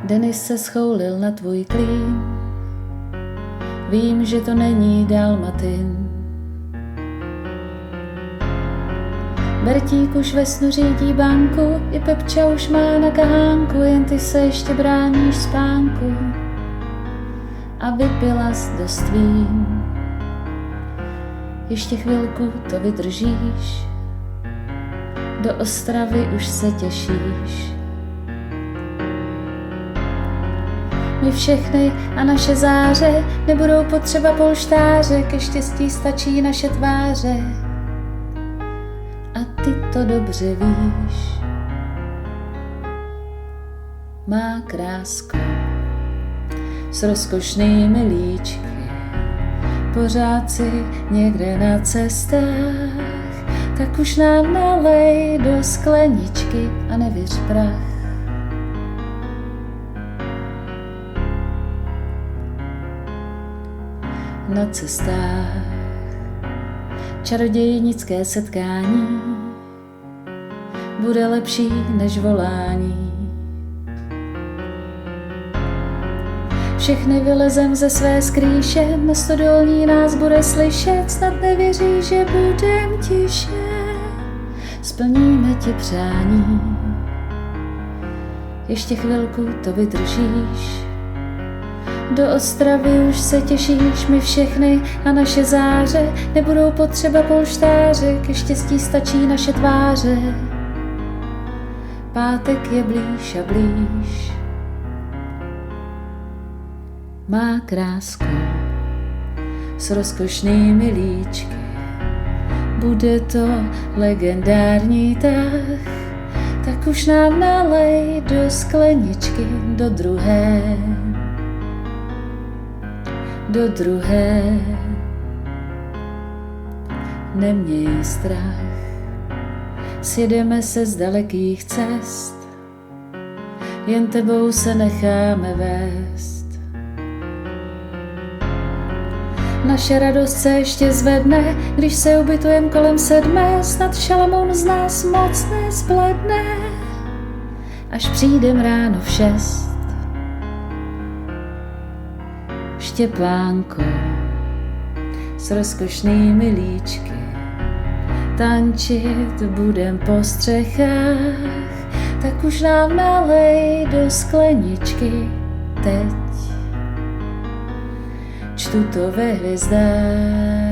Denis se schoulil na tvůj klín, vím, že to není Dalmatin. Bertík už ve snu řídí banku, i Pepča už má na kahánku, jen ty se ještě bráníš spánku a vypila s dost vín. Ještě chvilku to vydržíš, do Ostravy už se těšíš. My všechny a naše záře nebudou potřeba polštáře, ke štěstí stačí naše tváře. A ty to dobře víš. Má krásko s rozkošnými líčky, pořád si někde na cestách, tak už nám nalej do skleničky a nevěř prach. Na cestách čarodějnické setkání bude lepší než volání. Všechny vylezem ze své skrýše, město dolní nás bude slyšet, snad nevěří, že budem tiše, splníme ti přání. Ještě chvilku to vydržíš, do Ostravy už se těšíš, my všechny a naše záře nebudou potřeba polštáře, ke štěstí stačí naše tváře. Pátek je blíž a blíž. Má krásku s rozkošnými líčky, bude to legendární tah, tak už nám nalej do skleničky, do druhé. Neměj strach, sjedeme se z dalekých cest, jen tebou se necháme vést. Naše radost se ještě zvedne, když se ubytujem kolem 7, snad Šalamoun z nás moc nezbledne, až přijdem ráno v 6. Štěpánko s rozkošnými líčky, tančit budem po střechách, tak už nám nalej do skleničky teď. Čtu to ve hvězdách.